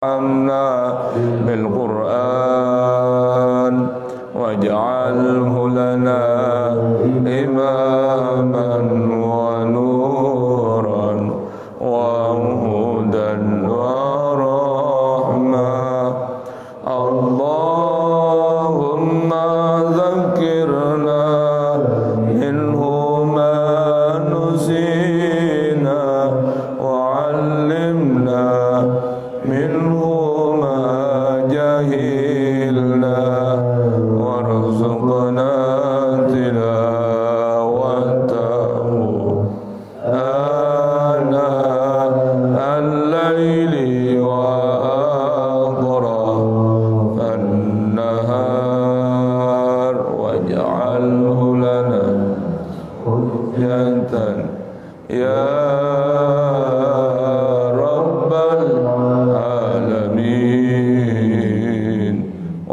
وارحمنا بالقرآن واجعله لنا إماما ونورا وهدى ورحمة. اللهم ذكرنا منه ما نسينا وعلمنا منه ما جهلنا وارزقنا تلاوته آناء الليل وأطراف النهار واجعله لنا حجة يا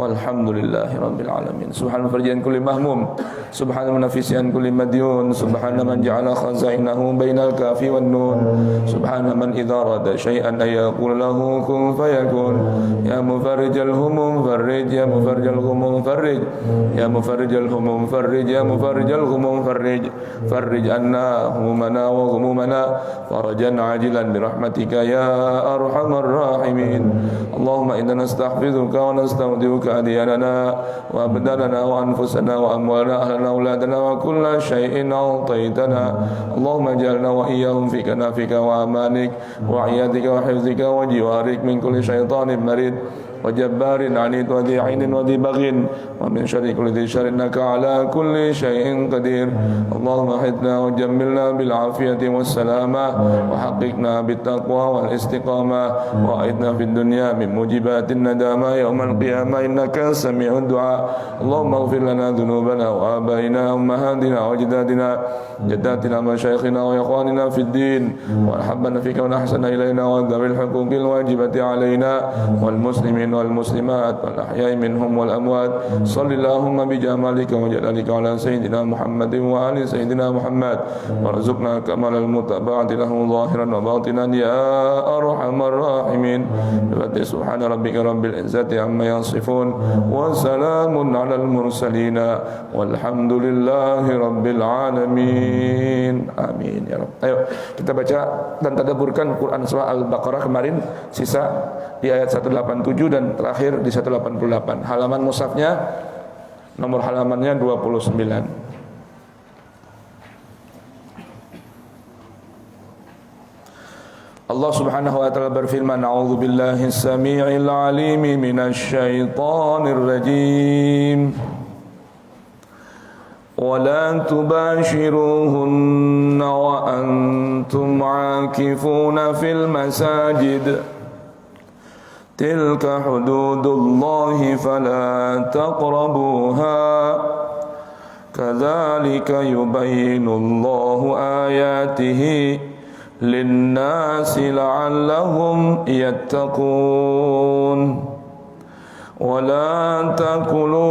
Walhamdulillahi Rabbil Alamin. Subhana farjian kulli mahmum, subhana manafisian kulli madyun, subhana man ja'ala khazainahu bainal kafi wan nun, subhana man idza rada syai'an ayaqul lahu kun fayakun. Ya mufarrijal humum farrij, ya mufarrijal humum farrij, ya mufarrijal humum farrij, ya mufarrijal humum farrij, farrij anna humumana wa humumana farajan ajilan birahmatika ya arhamar rahimin. Allahumma inna nastahfizuka wa nastaudiuka أدياننا وأبداننا وأنفسنا وأموالنا أهلنا أولادنا وكل شيء أعطيتنا. اللهم اجعلنا وإياهم في كنافك وأمانك وعيادك وحفظك وجوارك من كل شيطان مريد وجبار عنيد وذي عين وذي بغي ومن شر كل ذي شر إنك على كل شيء قدير. اللهم احفظنا وجملنا بالعافية والسلامة وحققنا بالتقوى والاستقامة وأعذنا في الدنيا من موجبات الندامة يوم القيامة إنك سميع الدعاء. اللهم اغفر لنا ذنوبنا وآبائنا وأمهاتنا وأجدادنا جداتنا ومشايخنا وإخواننا في الدين وأحبنا فيك ونحسن إلينا وذوي الحقوق الواجبة علينا والمسلمين والمسلمات والأحياء منهم والأموات. صل اللهم بجمالك وجلالك على سيدنا محمد وآل سيدنا محمد وارزقنا كمال المتابعة له ظاهرا وباطنا يا أرحم الراحمين. سبحان ربك رب العزة عما يصفون وسلام على المرسلين والحمد لله رب العالمين. Amin ya Rabb. Ayo kita baca dan tadabburkan Quran surah Al-Baqarah kemarin, sisa di ayat 187 dan terakhir di 188. Halaman mushafnya, nomor halamannya 29. Allah Subhanahu wa taala berfirman, A'udzu billahi as-sami'il 'alim minasy syaithanir rajim. Wa la tubashiruhunna wa antum 'akifuna fil masajid. Tilka hududullahi fala taqrabuha. Kadzalika yubayyinullahu ayatihi linnasi la'allahum yattaqun. Wala takulu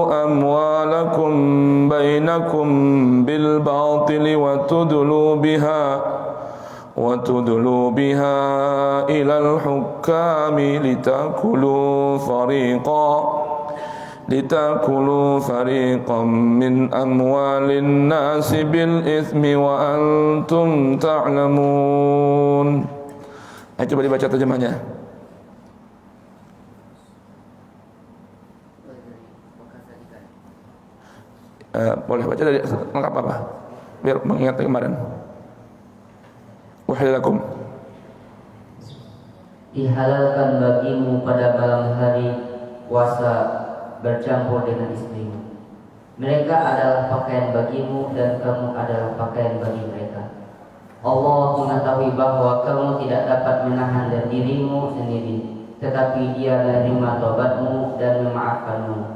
amwalakum bainakum bil batili wa tudlu biha ilal hukami litakulu fariqan min amwalin nasi bil ithmi wa antum ta'lamun. Ayo coba dibaca terjemahnya. Boleh baca dari lengkap apa? Biar mengingat kemarin. Wahilakum. Dihalalkan bagimu pada malam hari puasa bercampur dengan istrimu. Mereka adalah pakaian bagimu dan kamu adalah pakaian bagi mereka. Allah mengetahui bahwa kamu tidak dapat menahan dari dirimu sendiri, tetapi Dia menerima taubatmu dan memaafkanmu.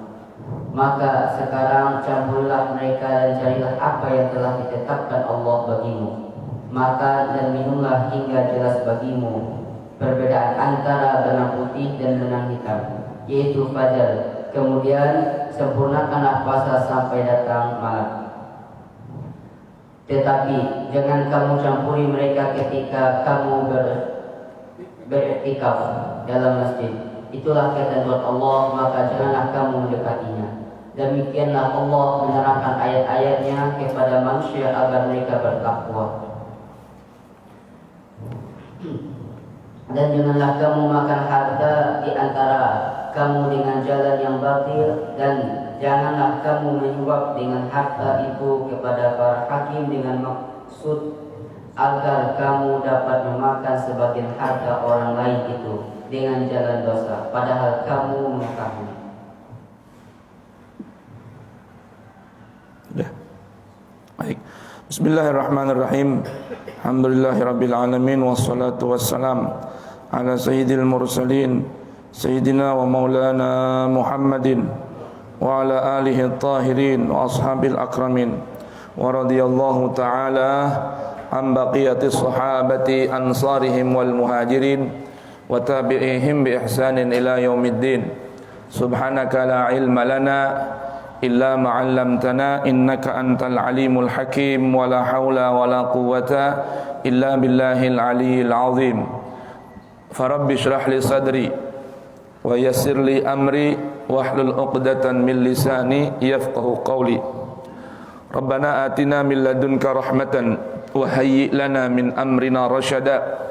Maka sekarang campurlah mereka dan carilah apa yang telah ditetapkan Allah bagimu. Makan dan minumlah hingga jelas bagimu perbedaan antara benang putih dan benang hitam, yaitu fajar. Kemudian sempurnakanlah puasa sampai datang malam. Tetapi jangan kamu campuri mereka ketika kamu beriktikaf. dalam masjid. Itulah ketentuan Allah, maka janganlah kamu mendekatinya. Demikianlah Allah menerangkan ayat-ayatnya kepada manusia agar mereka bertakwa. Dan janganlah kamu makan harta di antara kamu dengan jalan yang batil, dan janganlah kamu menyuap dengan harta itu kepada para hakim dengan maksud agar kamu dapat memakan sebagian harta orang lain itu dengan jalan dosa, padahal kamu mengetahui. Baik. Bismillahirrahmanirrahim. Alhamdulillahirabbil alamin wassalatu wassalam ala sayyidil mursalin sayyidina wa maulana Muhammadin wa ala alihi at-tahirin wa ashabil akramin wa radiyallahu ta'ala an baqiyati sahabati ansarihim wal muhajirin wa tabi'ihim bi ihsanin ila yaumiddin. Subhanaka la ilma lana illa ma 'allamtana innaka antal alimul hakim wa la haula wa la quwwata illa billahil aliyyil azim. Farabbi shrah li sadri wa yassir li amri wahlul 'uqdatan min lisani yafqahu qawli. Rabbana atina min ladunka rahmatan wa hayyi' lana min amrina rasyada.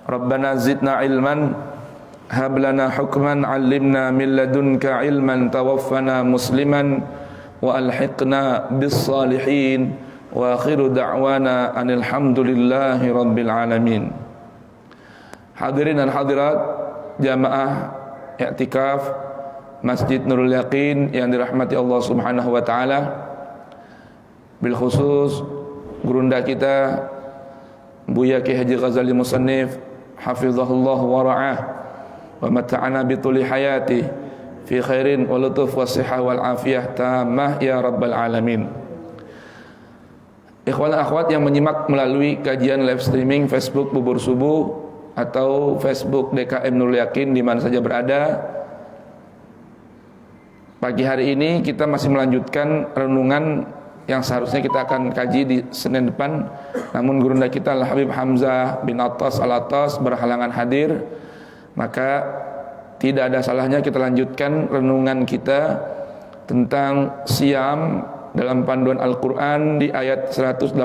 Rabbana zidna ilman hab lana hukman 'allimna min ladunka ilman tawaffana musliman wa alhiqna bis salihin wa akhiru da'wana anil hamdulillahi rabbil alamin. Hadirin dan hadirat jamaah i'tikaf Masjid Nurul Yaqin yang dirahmati Allah Subhanahu wa taala, bil khusus gurunda kita Buya Ki Haji Ghazali Musannif hafizahullah wa ra'ah wa mata'ana bituli hayati fi khairin wa lutuf wa sihah wal afiyah tamah ya rabbal alamin. Ikhwan akhwat yang menyimak melalui kajian live streaming Facebook Bubur Subuh atau Facebook DKM Nurul Yaqin di mana saja berada, pagi hari ini kita masih melanjutkan renungan yang seharusnya kita akan kaji di Senin depan, namun gurunda kita Al-Habib Hamzah bin Attas Al-Attas berhalangan hadir, maka tidak ada salahnya kita lanjutkan renungan kita tentang siam dalam panduan Al-Quran di ayat 187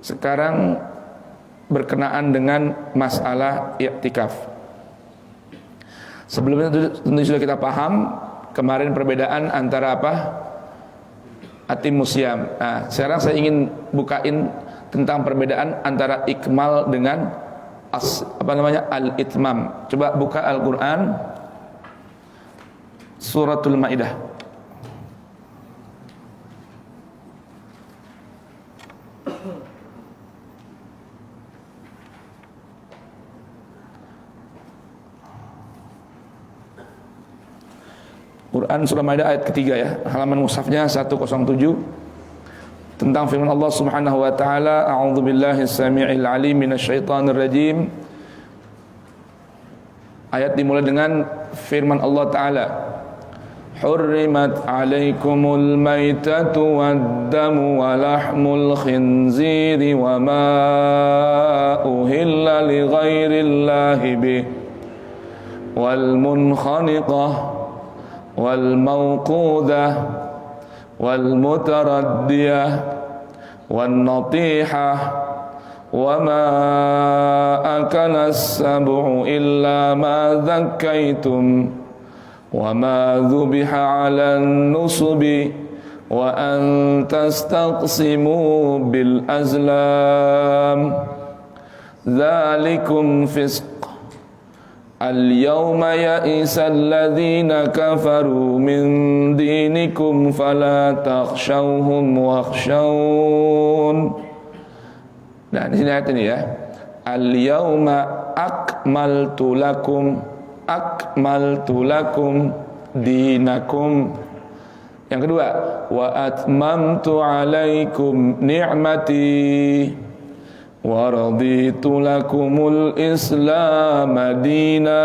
sekarang berkenaan dengan masalah i'tikaf. Sebelumnya tentu sudah kita paham kemarin perbedaan antara apa? Atimus siam. Nah, sekarang saya ingin bukain tentang perbedaan antara ikmal dengan al-itmam. Coba buka Al-Quran Suratul Maidah. Quran surah Maidah ayat ketiga ya, halaman mushafnya 107, tentang firman Allah Subhanahu wa taala, a'udzubillahi samii'il 'alim minasyaitonir rajim. Ayat dimulai dengan firman Allah taala, hurrimat 'alaikumul maitatu wad-damu wa lahmul khinziri wa ma uhilla li ghairillahi bih wal munkhaniqah wal mawqudah wal mutaraddiyah wan natihah wa ma akala as-sab'u illa ma dhakkaytum wa ma dhubiha 'alan nusubi wa an tastaqsimu bil azlam dzalikum fisq. Al-yawma ya'isa alladhina kafaru min dinikum fala takhshawhum wakhshawun. Nah, di sini ayat ini ya. Al-yawma akmaltu lakum dinakum. Yang kedua, wa atmamtu 'alaikum ni'mati wa raditu lakumul islam dina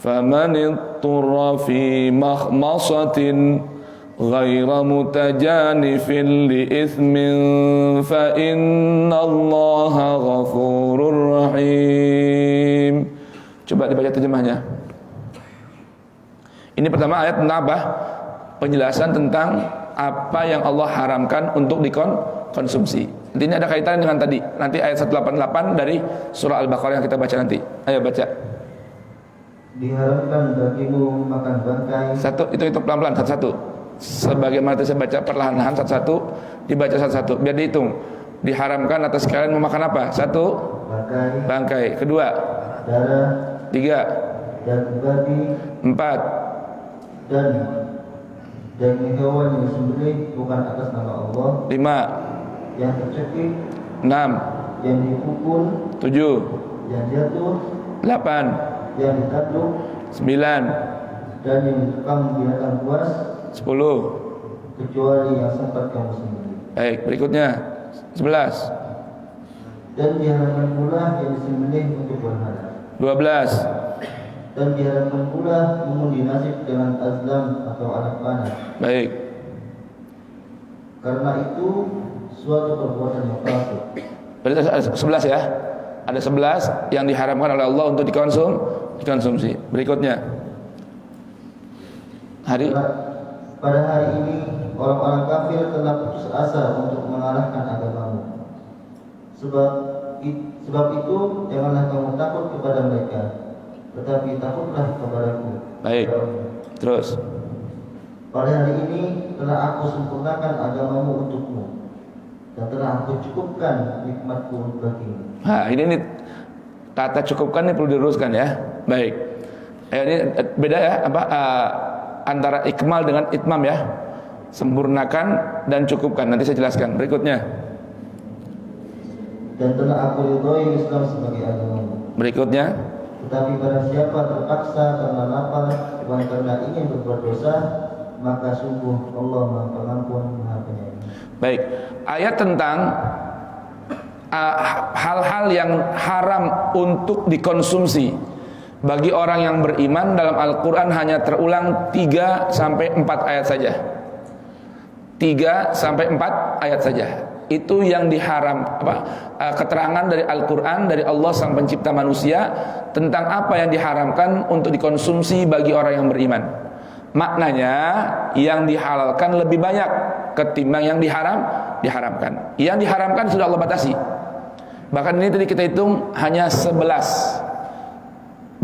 faman ittara fi makhmasatin ghaira mutajanifin li ithmin fa innallaha ghafurur rahim. Coba dibaca terjemahnya. Ini pertama ayat tentang apa? Penjelasan tentang apa yang Allah haramkan untuk dikonsumsi. Ini ada kaitan dengan tadi. Nanti ayat 188 dari surah Al-Baqarah yang kita baca nanti. Ayo baca. Diharamkan bagimu makan bangkai. Satu, itu pelan-pelan satu-satu. Sebagaimana saya baca perlahan-lahan satu-satu, dibaca satu-satu biar dihitung. Diharamkan atas kalian memakan apa? Satu, bangkai. Kedua, darah. Tiga, dan babi. Empat, dan daging hewan yang disembelih bukan atas nama Allah. Lima, yang tercekik. Enam, yang dipukul. Tujuh, yang jatuh. Delapan, yang ditanduk. Sembilan, dan yang ditukang binatang buas. 10. Kecuali yang sempat kamu sembelih. Baik, berikutnya 11. Dan diharamkan pula yang disembelih untuk berhala. 12. Dan diharamkan pula mengundi nasib dengan azlam atau anak panah. Baik. Karena itu suatu perbuatan yang fasik. Berarti ada 11 ya. Ada 11 yang diharamkan oleh Allah untuk dikonsumsi. Berikutnya. Pada hari ini orang-orang kafir telah putus asa untuk mengalahkan agamamu. Sebab itu janganlah kamu takut kepada mereka, tetapi takutlah kepadaku. Baik. Terus. Pada hari ini telah aku sempurnakan agamamu untukmu, dan telah aku cukupkan nikmatku bagimu. Nah, ini kata cukupkan ini perlu diluruskan ya. Baik. Ini beda ya antara ikmal dengan itmam ya. Sempurnakan dan cukupkan. Nanti saya jelaskan. Berikutnya. Dan telah aku ridhoi Islam sebagai agamamu. Berikutnya. Tetapi barang siapa terpaksa karena lapar bukan karena ingin berbuat dosa, maka sungguh Allah Maha Pengampun Maha Penyayang. Baik. Ayat tentang hal-hal yang haram untuk dikonsumsi bagi orang yang beriman dalam Al-Quran hanya terulang 3-4 ayat saja. 3-4 ayat saja. Itu yang diharam keterangan dari Al-Quran dari Allah sang pencipta manusia tentang apa yang diharamkan untuk dikonsumsi bagi orang yang beriman. Maknanya yang dihalalkan lebih banyak ketimbang yang diharamkan. Yang diharamkan sudah Allah batasi. Bahkan ini tadi kita hitung hanya 11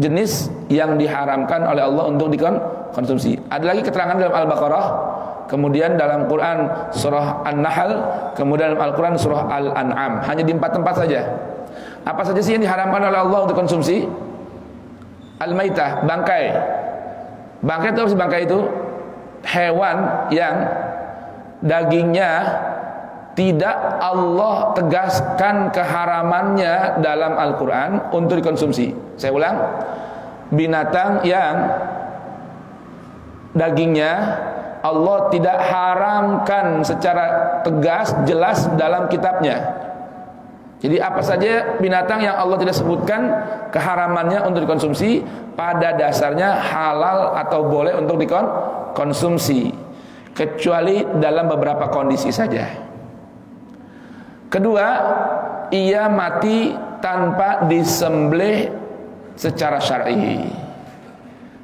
jenis yang diharamkan oleh Allah untuk dikonsumsi. Ada lagi keterangan dalam Al-Baqarah, kemudian dalam Quran surah An-Nahl, kemudian dalam Al-Quran surah Al-An'am. Hanya di 4 tempat saja. Apa saja sih yang diharamkan oleh Allah untuk konsumsi? Al-Maitah, bangkai. Bangkai itu apa sih bangkai itu? Hewan yang dagingnya tidak Allah tegaskan keharamannya dalam Al-Quran untuk dikonsumsi. Saya ulang, binatang yang dagingnya Allah tidak haramkan secara tegas, jelas dalam kitabnya. Jadi apa saja binatang yang Allah tidak sebutkan keharamannya untuk dikonsumsi, pada dasarnya halal atau boleh untuk dikonsumsi, kecuali dalam beberapa kondisi saja. Kedua, ia mati tanpa disembelih secara syar'i.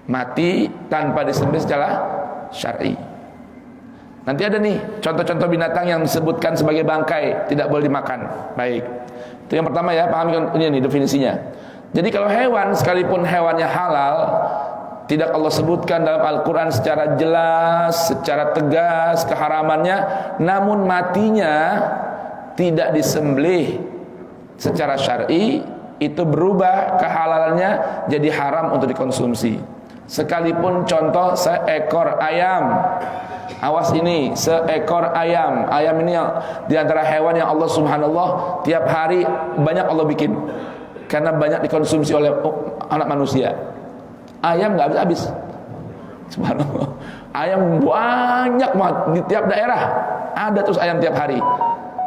Mati tanpa disembelih secara syar'i. Nanti ada nih contoh-contoh binatang yang disebutkan sebagai bangkai, tidak boleh dimakan. Baik. Itu yang pertama ya, pahami ini definisinya. Jadi kalau hewan, sekalipun hewannya halal, tidak Allah sebutkan dalam Al-Quran secara jelas, secara tegas keharamannya, namun matinya tidak disembelih secara syar'i, itu berubah kehalalannya jadi haram untuk dikonsumsi. Sekalipun contoh seekor ayam. Awas ini, seekor ayam. Ayam ini di antara hewan yang Allah subhanallah tiap hari banyak Allah bikin, karena banyak dikonsumsi oleh anak manusia. Ayam gak habis-habis. Subhanallah. Ayam banyak banget di tiap daerah. Ada terus ayam tiap hari.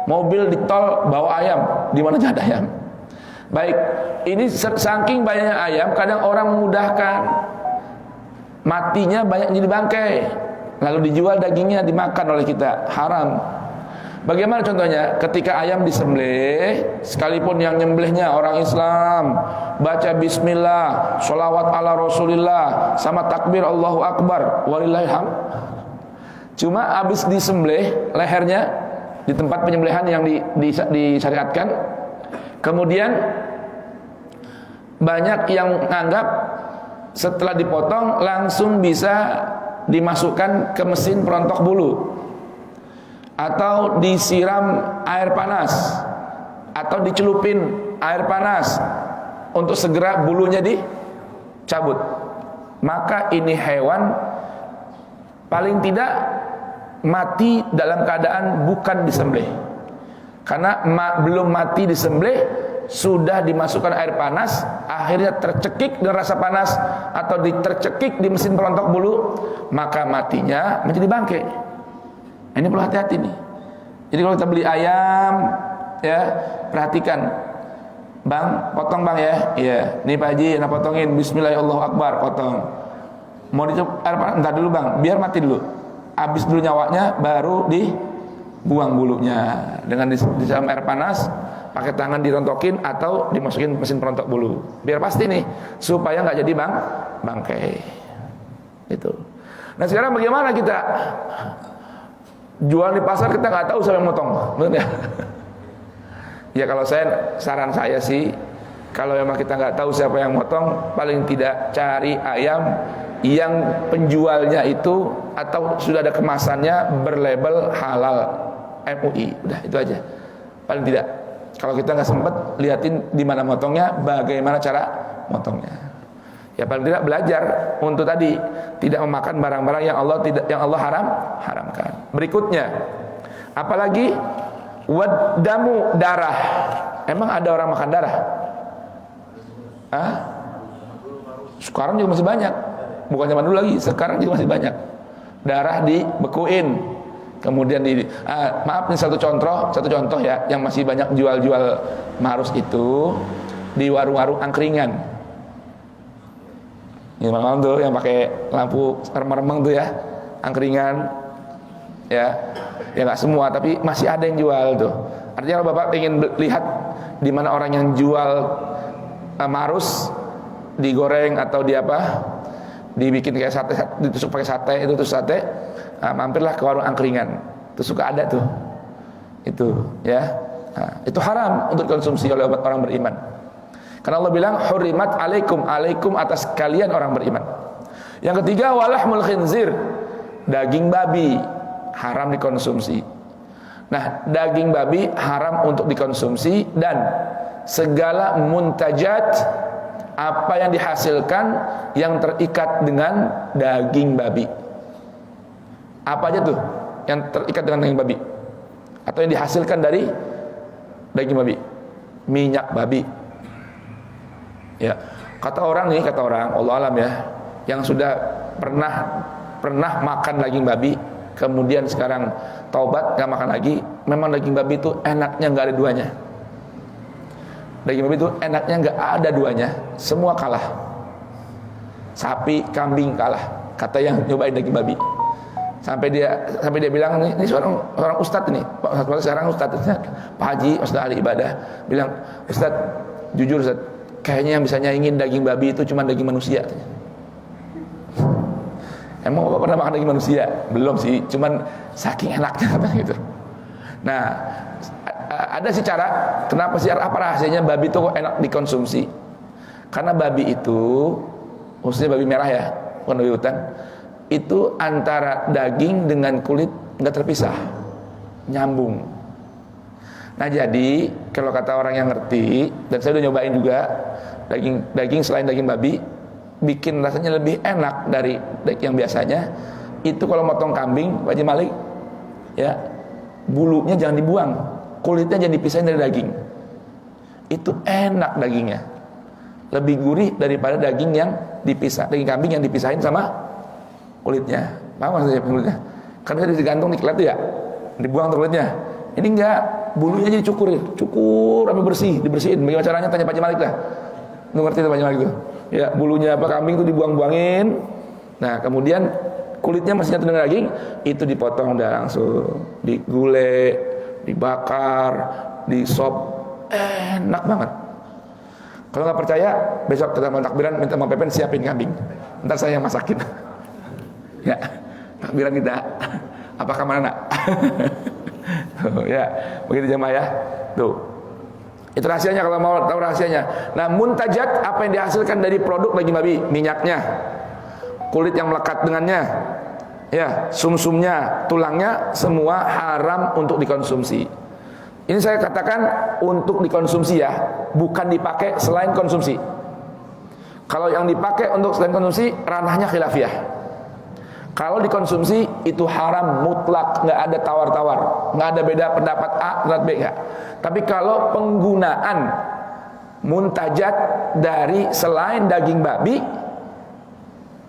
Mobil di tol bawa ayam, di mana ada ayam. Baik, ini saking banyaknya ayam, kadang orang memudahkan, matinya banyak jadi bangkai, lalu dijual dagingnya dimakan oleh kita, haram. Bagaimana contohnya? Ketika ayam disembelih, sekalipun yang nyembelihnya orang Islam, baca bismillah, sholawat ala rasulillah, sama takbir Allahu Akbar, walillahilham. Cuma habis disembelih lehernya di tempat penyembelihan yang disyariatkan, kemudian banyak yang menganggap setelah dipotong langsung bisa dimasukkan ke mesin perontok bulu, atau disiram air panas, atau dicelupin air panas untuk segera bulunya dicabut. Maka ini hewan paling tidak mati dalam keadaan bukan disembelih, karena belum mati disembelih sudah dimasukkan air panas, akhirnya tercekik dengan rasa panas atau tercekik di mesin perontok bulu, maka matinya menjadi bangkai. Ini perlu hati-hati nih. Jadi kalau kita beli ayam, ya perhatikan, bang, potong bang ya, iya. Nih Pak Haji, nak potongin, Bismillahirrahmanirrahim, potong. Mau dicoba air panas, entar dulu bang, biar mati dulu. Habis dulu nyawanya, baru dibuang bulunya dengan disiram air panas, pakai tangan dirontokin atau dimasukin mesin perontok bulu. Biar pasti nih, supaya nggak jadi bangkai. Itu. Nah sekarang bagaimana kita? Jual di pasar kita nggak tahu siapa yang motong, benar ya? Ya kalau saran saya sih, kalau memang kita nggak tahu siapa yang motong, paling tidak cari ayam yang penjualnya itu atau sudah ada kemasannya berlabel halal MUI, udah itu aja. Paling tidak, kalau kita nggak sempat liatin di mana motongnya, bagaimana cara motongnya. Ya paling tidak belajar untuk tadi tidak memakan barang-barang yang Allah haramkan. Berikutnya, apalagi wadamu, darah. Emang ada orang makan darah? Hah? Sekarang juga masih banyak. Bukan zaman dulu lagi, sekarang juga masih banyak. Darah dibekuin. Kemudian maaf nih satu contoh ya, yang masih banyak jual-jual marus itu di warung-warung angkringan. Ini malam tuh yang pakai lampu remeng-remeng tuh ya, angkringan, ya nggak semua, tapi masih ada yang jual tuh. Artinya kalau bapak ingin lihat di mana orang yang jual marus digoreng atau dibikin kayak sate, ditusuk pakai sate, itu tuh sate, mampirlah ke warung angkringan, itu suka ada tuh, itu ya, itu haram untuk konsumsi oleh orang beriman. Karena Allah bilang hurimat alaikum atas kalian orang beriman. Yang ketiga walahmul khinzir, daging babi haram dikonsumsi. Nah, daging babi haram untuk dikonsumsi, dan segala muntajat, apa yang dihasilkan yang terikat dengan daging babi. Apa aja tuh yang terikat dengan daging babi atau yang dihasilkan dari daging babi? Minyak babi. Ya, kata orang, Allah alam ya, yang sudah pernah makan daging babi, kemudian sekarang taubat nggak makan lagi. Memang daging babi itu enaknya nggak ada duanya. Daging babi itu enaknya nggak ada duanya, semua kalah. Sapi, kambing kalah. Kata yang nyobain daging babi. Sampai dia bilang, ini seorang ustadz ini, sekarang ustadz, Pak Haji, ustadz ahli ibadah, bilang, Ustadz, jujur Ustadz, kayaknya yang bisa nyaingin daging babi itu cuma daging manusia. Emang Bapak pernah makan daging manusia? Belum sih, cuman saking enaknya gitu. Nah, ada sih cara, kenapa sih, apa rahasianya babi itu kok enak dikonsumsi? Karena babi itu, khususnya babi merah ya, bukan babi hutan, itu antara daging dengan kulit nggak terpisah, nyambung. Nah jadi kalau kata orang yang ngerti, dan saya udah nyobain juga, daging selain daging babi bikin rasanya lebih enak dari yang biasanya. Itu kalau motong kambing, Pak Haji Malik, ya bulunya jangan dibuang, kulitnya jangan dipisahin dari daging. Itu enak dagingnya, lebih gurih daripada daging yang daging kambing yang dipisahin sama kulitnya. Paham maksudnya kulitnya? Karena dia digantung di kulit ya, dibuang tuh kulitnya. Ini enggak, bulunya jadi cukur sampai bersih, dibersihin. Bagaimana caranya? Tanya Pak Haji Malik lah. Lu ngerti tuh Pak Haji Malik tuh? Ya, bulunya kambing tuh dibuang-buangin. Nah, kemudian kulitnya masih nyatu dengan daging, itu dipotong udah langsung, digulai, dibakar, di sop, enak banget. Kalau nggak percaya, besok kita mau takbiran, minta Mang Pepen siapin kambing. Ntar saya yang masakin. Ya, takbiran kita. Apakah mana nak? Tuh, ya, begitu jemaah ya. Tuh, itu rahasianya kalau mau tahu rahasianya. Nah, muntajat apa yang dihasilkan dari produk daging babi, minyaknya, kulit yang melekat dengannya, ya, sumsumnya, tulangnya, semua haram untuk dikonsumsi. Ini saya katakan untuk dikonsumsi ya, bukan dipakai selain konsumsi. Kalau yang dipakai untuk selain konsumsi, ranahnya khilafiyah. Kalau dikonsumsi itu haram mutlak, nggak ada tawar-tawar, nggak ada beda pendapat A, pendapat B nggak. Tapi kalau penggunaan muntajat dari selain daging babi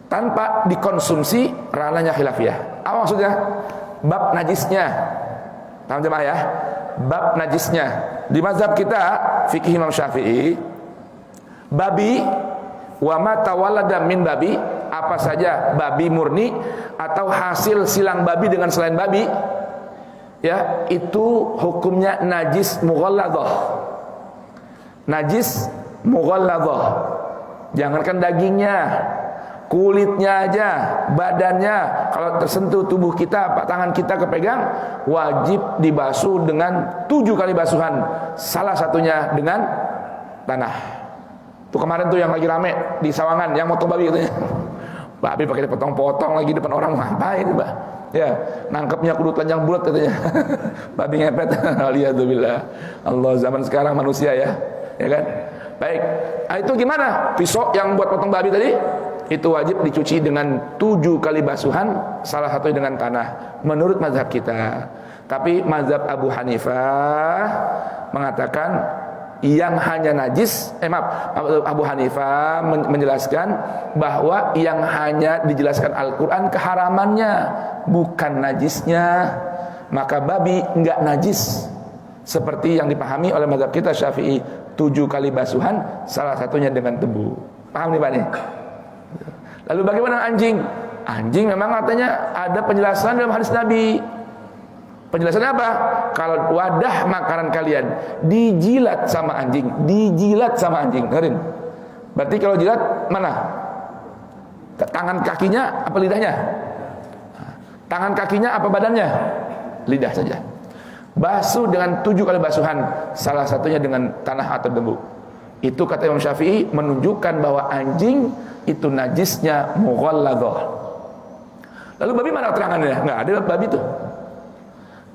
tanpa dikonsumsi, ranahnya khilafiyah. Apa maksudnya? Bab najisnya. Paham jemaah ya? Bab najisnya. Di mazhab kita fikih Imam Syafi'i, babi wa ma tawallada min babi, apa saja babi murni atau hasil silang babi dengan selain babi, ya, itu hukumnya najis mughalladhah. Najis mughalladhah. Jangankan dagingnya, kulitnya aja, badannya, kalau tersentuh tubuh kita, tangan kita kepegang, wajib dibasuh dengan 7 kali basuhan. Salah satunya dengan tanah. Tuh kemarin tuh yang lagi rame di Sawangan, yang motong babi katanya. Babi pakai dipotong-potong lagi depan orang, ngapain Mbak? Ya, nangkepnya kudu telanjang bulat katanya. Babi ngepet. Alhamdulillah. Allah zaman sekarang manusia ya kan? Baik. Nah, itu gimana? Pisau yang buat potong babi tadi itu wajib dicuci dengan 7 kali basuhan, salah satu dengan tanah menurut mazhab kita. Tapi mazhab Abu Hanifah mengatakan yang hanya najis, Abu Hanifah menjelaskan bahwa yang hanya dijelaskan Al-Quran keharamannya, bukan najisnya. Maka babi enggak najis seperti yang dipahami oleh mazhab kita Syafi'i, 7 kali basuhan, salah satunya dengan tebu. Paham nih Pak nih? Lalu bagaimana anjing? Anjing memang katanya ada penjelasan dalam hadis Nabi. Penjelasannya apa? Kalau wadah makanan kalian dijilat sama anjing, dijilat sama anjing, dengerin. Berarti kalau jilat mana? Tangan kakinya apa lidahnya? Tangan kakinya apa badannya? Lidah saja. Basuh dengan 7 kali basuhan, salah satunya dengan tanah atau debu. Itu kata Imam Syafi'i menunjukkan bahwa anjing itu najisnya mughalladhah. Lalu babi mana keterangannya? Nggak ada babi itu.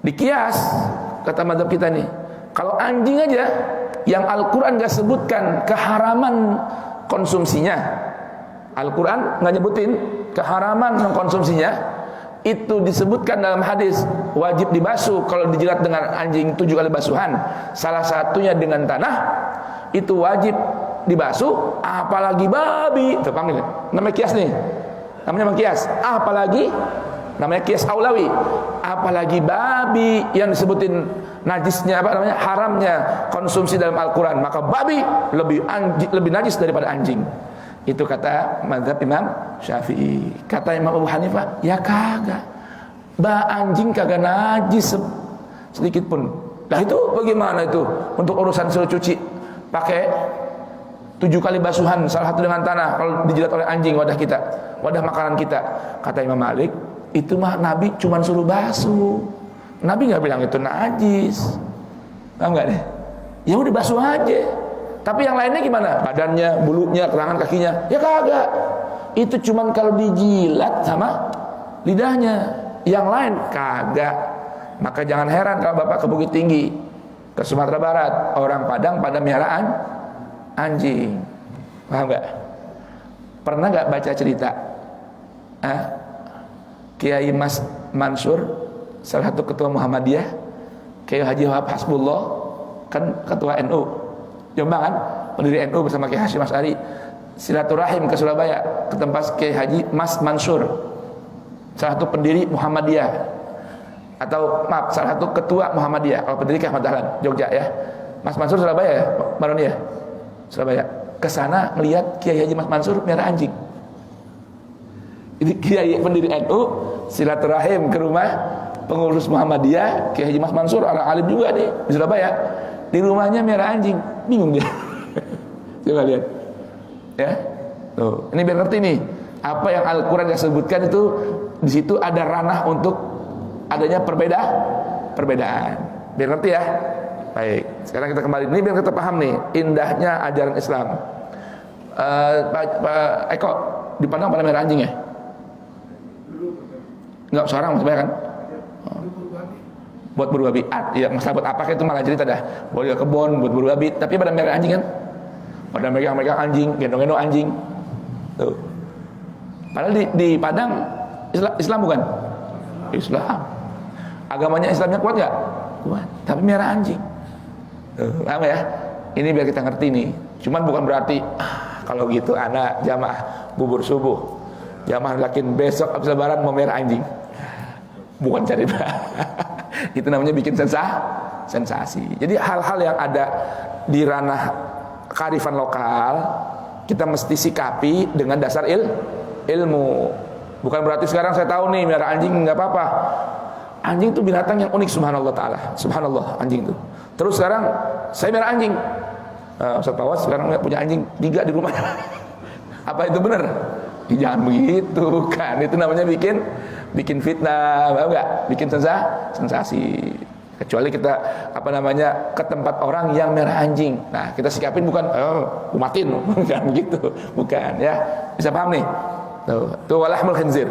Dikias, kata mazhab kita nih, kalau anjing aja yang Al-Quran gak sebutkan keharaman konsumsinya, Al-Quran gak nyebutin keharaman mengkonsumsinya, itu disebutkan dalam hadis wajib dibasuh kalau dijilat dengan anjing 7 kali basuhan, salah satunya dengan tanah, itu wajib dibasuh, apalagi babi. Itu panggil, namanya kias nih, namanya kias, apalagi namanya kias aulawi, apalagi babi yang disebutin najisnya haramnya konsumsi dalam Al-Quran, maka babi lebih najis daripada anjing. Itu kata mazhab Imam Syafi'i. Kata Imam Abu Hanifah, ya kagak, anjing kagak najis sedikit pun. Nah itu bagaimana itu untuk urusan suruh cuci pakai 7 kali basuhan, salah satu dengan tanah, kalau dijilat oleh anjing wadah kita, wadah makanan kita. Kata Imam Malik, itu mah Nabi cuma suruh basuh, Nabi nggak bilang itu najis. Paham nggak deh? Ya udah basuh aja. Tapi yang lainnya gimana? Badannya, bulunya, tangan kakinya, ya kagak. Itu cuma kalau dijilat sama lidahnya. Yang lain kagak. Maka jangan heran kalau Bapak ke Bukit Tinggi, ke Sumatera Barat, orang Padang pada miaraan anjing. Paham nggak? Pernah nggak baca cerita? Kiai Mas Mansur, salah satu ketua Muhammadiyah, Kiai Haji Wahab Hasbullah, kan ketua NU Jombang kan, pendiri NU bersama Kiai Hasyim Asy'ari, silaturahim ke Surabaya, ke tempat Kiai Haji Mas Mansur, salah satu pendiri Muhammadiyah, atau maaf, salah satu ketua Muhammadiyah. Kalau pendiri Kiai Ahmad Dahlan, Jogja ya. Mas Mansur Surabaya ya, Baroni ya, Surabaya. Kesana melihat Kiai Haji Mas Mansur miara anjing. Ini Kiai pendiri NU silaturahim ke rumah pengurus Muhammadiyah, Kiai Haji Mas Mansur, orang alim juga nih di Surabaya. Di rumahnya merah anjing, bingung dia. Coba lihat, ya. Tuh, ini biar ngerti nih, apa yang Al-Quran yang sebutkan itu di situ ada ranah untuk adanya perbedaan. Biar ngerti ya. Baik, sekarang kita kembali. Ini biar kita paham nih indahnya ajaran Islam. Pak Eko, di Padang pada merah anjing ya? Enggak, sekarang masih banyak kan? Buat buru babi. Ya, masalah buat apa itu malah cerita dah. Buat ke kebun, buat buru babi. Tapi pada mereka anjing kan? Pada mereka anjing, gendong-gendong anjing. Tuh. Padahal di Padang Islam bukan? Islam. Agamanya Islamnya kuat nggak? Kuat. Tapi merah anjing. Paham ya? Ini biar kita ngerti nih. Cuman bukan berarti kalau gitu anak jamaah bubur subuh, jamaah lakin besok habis lebaran mau merah anjing. Bukan cari itu namanya bikin sensasi. Jadi hal-hal yang ada di ranah kearifan lokal kita mesti sikapi dengan dasar ilmu. Bukan berarti sekarang saya tahu nih merah anjing nggak apa-apa. Anjing itu binatang yang unik, subhanallah ta'ala. Subhanallah, anjing itu. Terus sekarang saya merah anjing. Ustaz Pawas sekarang punya anjing 3 di rumah. Apa itu benar? Jangan begitu kan. Itu namanya bikin fitnah, paham enggak? Bikin sensasi. Kecuali kita ke tempat orang yang merah anjing. Nah, kita sikapin bukan umatin, bukan begitu. Bukan ya. Bisa paham nih? Tuh walahmul khinzir.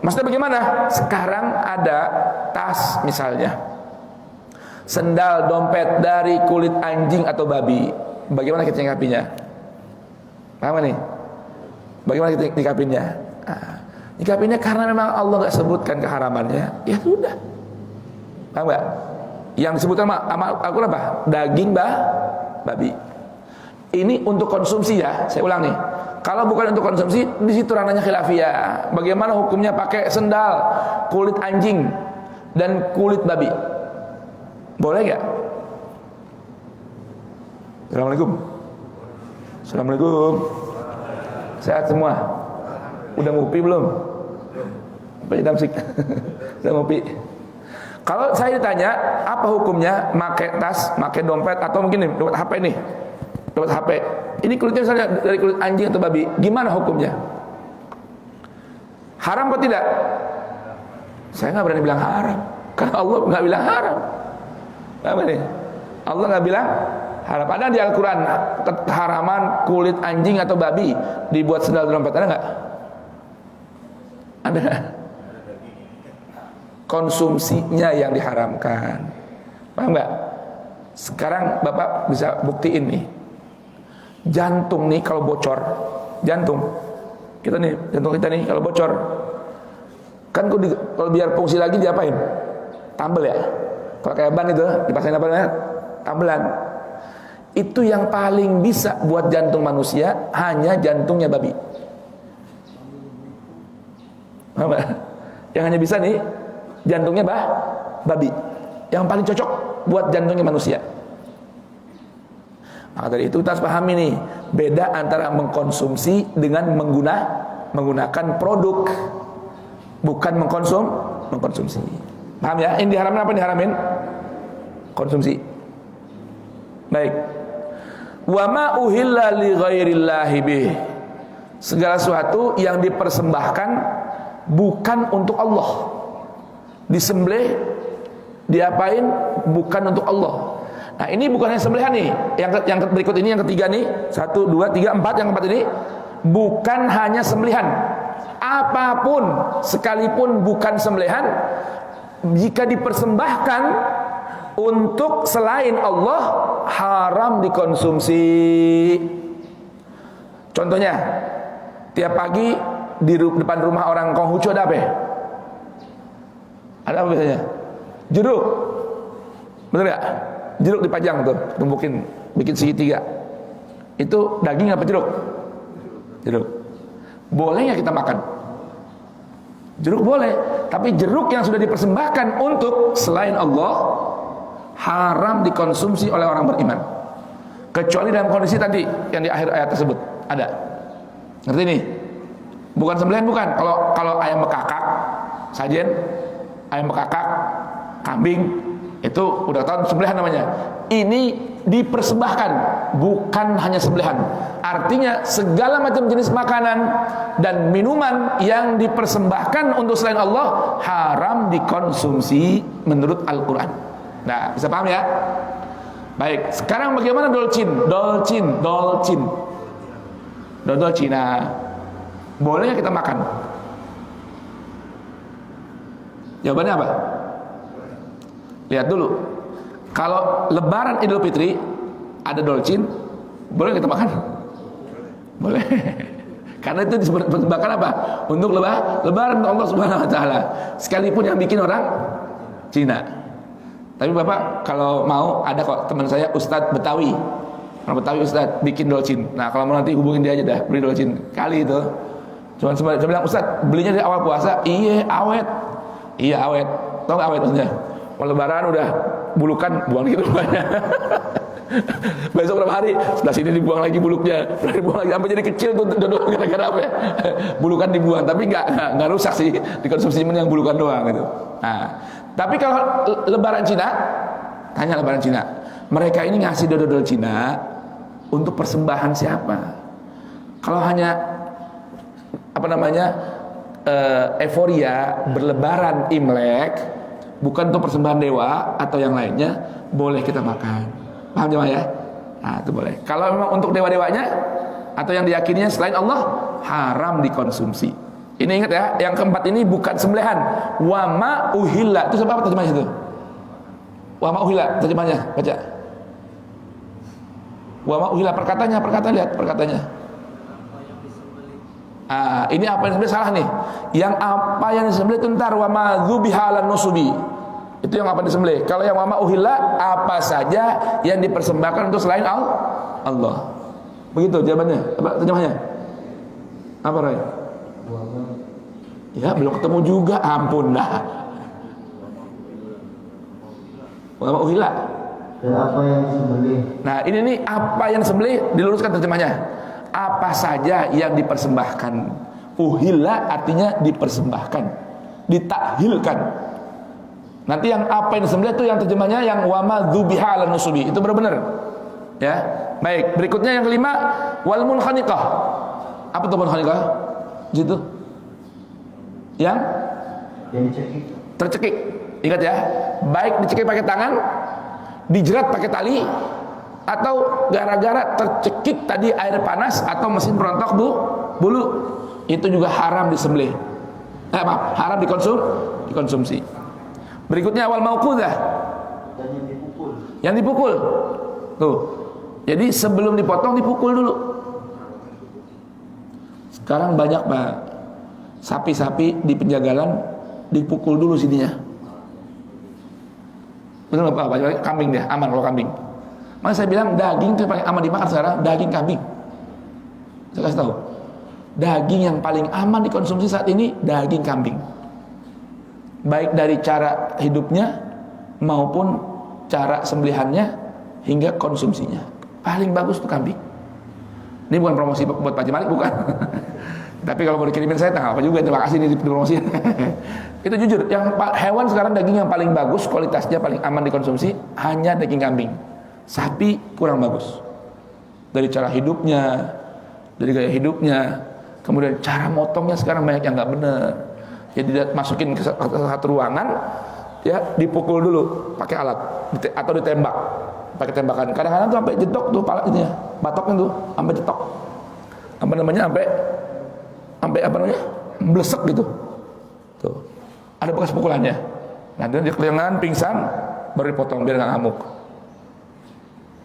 Maksudnya bagaimana? Sekarang ada tas misalnya, sendal, dompet dari kulit anjing atau babi. Bagaimana kita nyikapinya? Paham nih? Bagaimana kita nyikapinya? Nyikapinya karena memang Allah nggak sebutkan keharamannya, ya sudah. Paham nggak? Yang disebutkan sama Al-Quran apa? Daging babi. Ini untuk konsumsi ya. Saya ulang nih. Kalau bukan untuk konsumsi, di situ ranahnya khilafiyah. Bagaimana hukumnya pakai sendal kulit anjing dan kulit babi? Boleh nggak? Assalamualaikum. Assalamualaikum. Sehat semua? Udah ngopi belum? Apa damsik? Udah ngopi. Kalau saya ditanya apa hukumnya pakai tas, pakai dompet atau mungkin nih, dompet HP nih. Dompet HP. Ini kulitnya misalnya dari kulit anjing atau babi. Gimana hukumnya? Haram atau tidak? Saya nggak berani bilang haram. Karena Allah nggak bilang haram. Apa nih? Allah nggak bilang haram. Ada di Al-Quran keharaman kulit anjing atau babi dibuat sendal dan dompet, ada nggak? Ada. Konsumsinya yang diharamkan. Paham nggak? Sekarang Bapak bisa buktiin nih. Jantung nih kalau bocor, jantung kita nih kalau bocor, kan kalau biar fungsi lagi diapain? Tambel ya. Kalau kayak ban itu dipasangin apa namanya? Tambelan. Itu yang paling bisa buat jantung manusia hanya jantungnya babi. Yang hanya bisa nih jantungnya babi. Yang paling cocok buat jantungnya manusia. Maka dari itu kita harus pahami nih, beda antara mengkonsumsi dengan menggunakan produk, bukan mengkonsumsi. Paham ya? Ini diharamin apa diharamin? Konsumsi. Baik. Wa ma uhilla li ghairillahi bih. Segala sesuatu yang dipersembahkan bukan untuk Allah. Disembelih, diapain bukan untuk Allah. Nah, ini bukan hanya sembelihan nih. Yang berikut ini yang ketiga nih. 1, 2, 3, 4. Yang keempat ini bukan hanya sembelihan. Apapun sekalipun bukan sembelihan, jika dipersembahkan untuk selain Allah, haram dikonsumsi. Contohnya, tiap pagi di depan rumah orang Konghucu ada apa ya? Ada apa biasanya? Jeruk. Bener gak? Jeruk dipajang tuh, tumbukin, bikin segitiga. Itu daging apa jeruk? Jeruk. Boleh nggak kita makan? Jeruk boleh, tapi jeruk yang sudah dipersembahkan untuk selain Allah haram dikonsumsi oleh orang beriman. Kecuali dalam kondisi tadi yang di akhir ayat tersebut ada. Ngerti nih? Bukan sembelihan bukan. Kalau ayam bekakak, sajen ayam bekakak kambing itu udah tahu sembelihan namanya. Ini dipersembahkan, bukan hanya sembelihan. Artinya segala macam jenis makanan dan minuman yang dipersembahkan untuk selain Allah haram dikonsumsi menurut Al-Quran. Nah, bisa paham ya? Baik, sekarang bagaimana dolcin? Dodol Cina. Boleh kita makan? Jawabannya apa? Lihat dulu. Kalau lebaran Idul Fitri ada dolcin, boleh kita makan? Boleh. Karena itu disebutkan apa? Untuk lebaran Allah Subhanahu wa taala. Sekalipun yang bikin orang Cina. Tapi Bapak kalau mau, ada kok teman saya Ustadz Betawi. Orang Betawi Ustadz bikin dolcin. Nah, kalau mau nanti hubungin dia aja dah, beli dolcin. Kali itu. Cuman saya bilang, Ustadz, belinya dari awal puasa. Iya, awet. Iya, awet. Tahu nggak awet maksudnya? Kalau lebaran udah bulukan, buang gitu banyak. Besok berapa hari, sebelah sini dibuang lagi buluknya, dibuang lagi sampai jadi kecil tuh dodol gara-gara apa ya? Bulukan dibuang, tapi nggak rusak sih, dikonsumsi yang bulukan doang gitu. Nah, tapi kalau lebaran Cina, tanya lebaran Cina, mereka ini ngasih dodol Cina untuk persembahan siapa? Kalau hanya apa namanya euforia berlebaran Imlek, bukan untuk persembahan dewa atau yang lainnya, boleh kita makan. Paham jemaah ya? Nah, itu boleh. Kalau memang untuk dewa-dewanya atau yang diyakininya selain Allah, haram dikonsumsi. Ini ingat ya, yang keempat ini bukan sembelihan. Wa ma uhilla. Itu sebab apa terjemahnya itu? Wa ma uhilla terjemahnya, baca. Wa ma uhilla perkataan lihat perkataannya. Ini apa yang disembelih salah nih. Yang apa yang disembelih itu ntar wa ma dzubiha lan nusubi. Itu yang apa disembelih. Kalau yang wama uhilla, apa saja yang dipersembahkan untuk selain Allah. Begitu jawabannya. Apa terjemahnya? Apa Ray? Ya belum ketemu juga. Ampun dah. Wama uhilla. Dan apa yang disembelih. Nah ini nih apa yang disembelih, diluruskan terjemahnya. Apa saja yang dipersembahkan. Uhilla artinya dipersembahkan, ditakhilkan. Nanti yang apa yang disembelih itu yang terjemahnya yang wama dzubiha lan nusubi. Itu benar-benar. Ya. Baik, berikutnya yang kelima wal munkhaniqah. Apa itu munkhaniqah? Gitu. Yang dicekik. Tercekik. Ingat ya, baik dicekik pakai tangan, dijerat pakai tali, atau gara-gara tercekik tadi air panas atau mesin perontok bulu, itu juga haram disembelih. Haram dikonsumsi. Berikutnya awal mauqudzah. Dan yang dipukul. Yang dipukul. Tuh. Jadi sebelum dipotong dipukul dulu. Sekarang banyak Pak, sapi-sapi di penjagalan dipukul dulu sininya. Betul apa? Kambing deh, aman kalau kambing. Makanya saya bilang daging itu paling aman dimakan sekarang, daging kambing. Saya kasih tahu. Daging yang paling aman dikonsumsi saat ini daging kambing. Baik dari cara hidupnya maupun cara sembelihannya hingga konsumsinya. Paling bagus itu kambing. Ini bukan promosi buat Pak Jemalik, bukan. Tapi kalau mau dikirimin saya tak apa juga, terima kasih nih dipromosi. Itu jujur, yang hewan sekarang daging yang paling bagus, kualitasnya paling aman dikonsumsi hanya daging kambing. Sapi kurang bagus. Dari cara hidupnya, dari gaya hidupnya, kemudian cara motongnya sekarang banyak yang nggak benar. Jadi masukin ke satu ruangan, ya dipukul dulu pakai alat atau ditembak pakai tembakan. Kadang-kadang tuh sampai jetok tuh pala ini ya, batoknya tuh sampai jetok. Apa namanya sampai apa namanya? Blesek gitu. Tuh. Ada bekas pukulannya. Nanti dia kelingan pingsan baru dipotong biar nggak ngamuk.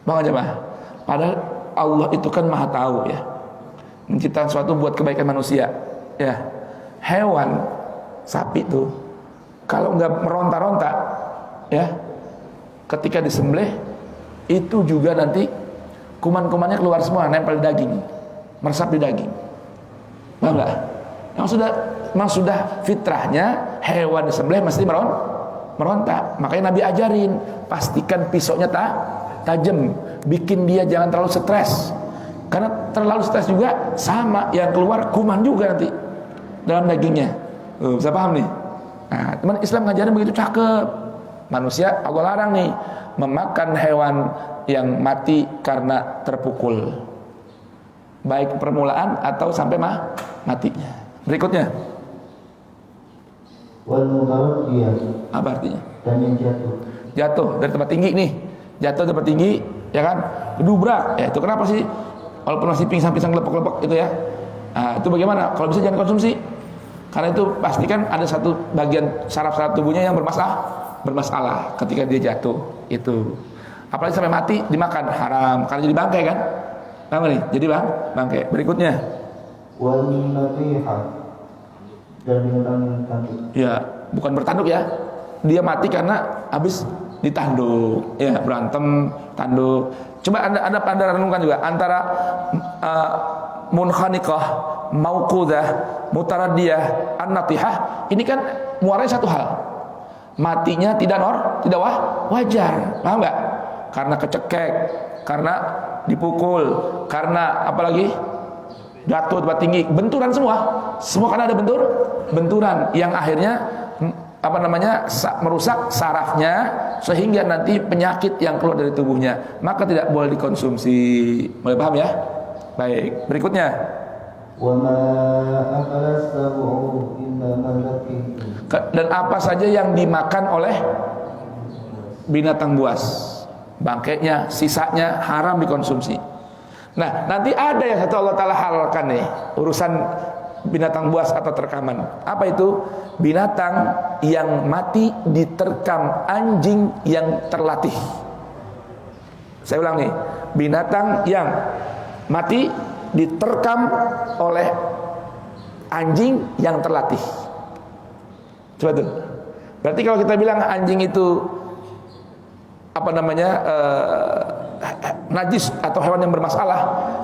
Bang aja mah. Padahal Allah itu kan Maha tahu ya. Menciptakan sesuatu buat kebaikan manusia. Ya. Hewan sapi tuh kalau nggak meronta-ronta ya ketika disembelih itu juga nanti kuman-kumannya keluar semua, nempel di daging, meresap di daging. Paham nggak? Memang sudah fitrahnya hewan disembelih mesti meronta. Makanya Nabi ajarin pastikan pisaunya tajam, bikin dia jangan terlalu stres. Karena terlalu stres juga sama yang keluar kuman juga nanti dalam dagingnya. Bisa paham nih? Nah, teman Islam ngajarin begitu cakep. Manusia Allah larang nih memakan hewan yang mati karena terpukul, baik permulaan atau sampai matinya. Berikutnya, wal mutaraddiya, apa artinya? dan yang jatuh. Jatuh dari tempat tinggi nih, jatuh dari tempat tinggi, ya kan? Gedubrak, ya itu kenapa sih? Walaupun masih pingsan-pingsan gelepek-gelepek itu ya. Nah, itu bagaimana? Kalau bisa jangan konsumsi. Karena itu pastikan ada satu bagian saraf-saraf tubuhnya yang bermasalah ketika dia jatuh. Itu. Apalagi sampai mati dimakan, haram karena jadi bangkai kan? Paham nih? Jadi bangkai. Berikutnya. Wal natiha, dan binatang yang tanduk. Ya, bukan bertanduk ya. Dia mati karena habis ditanduk. Ya, berantem, tanduk. Coba Anda renungkan juga antara munkhaniqah, mauqudah, mutaraddiyah, an-natihah, ini kan muaranya satu hal. Matinya tidak wajar. Paham enggak? Karena kecekek, karena dipukul, karena apalagi jatuh tempat tinggi, benturan semua. Semua karena ada benturan yang akhirnya merusak sarafnya sehingga nanti penyakit yang keluar dari tubuhnya, maka tidak boleh dikonsumsi. Mulai paham ya? Baik, berikutnya. Wa ma akala sab'u illa ma zakitu. Dan apa saja yang dimakan oleh binatang buas, bangkainya, sisanya haram dikonsumsi. Nah, nanti ada yang satu Allah Ta'ala halalkan nih, urusan binatang buas atau terkaman. Apa itu? Binatang yang mati diterkam anjing yang terlatih. Saya ulang nih, binatang yang mati diterkam oleh anjing yang terlatih. Coba tuh. Berarti kalau kita bilang anjing itu najis atau hewan yang bermasalah,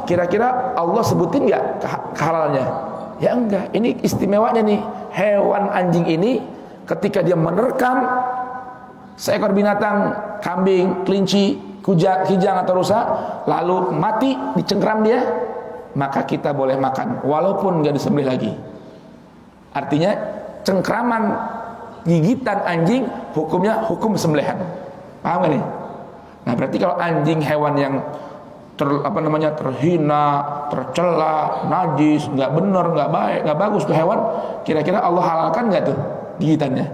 kira-kira Allah sebutin nggak kehalalannya? Ya enggak. Ini istimewanya nih, hewan anjing ini ketika dia menerkam seekor binatang, kambing, kelinci, kijang atau rusa, lalu mati dicengkram dia, maka kita boleh makan walaupun nggak disembelih lagi. Artinya cengkraman, gigitan anjing hukumnya hukum sembelihan. Paham gak nih? Nah, berarti kalau anjing hewan yang terhina, tercela, najis, nggak benar, nggak baik, nggak bagus tuh hewan, kira-kira Allah halalkan nggak tuh gigitannya?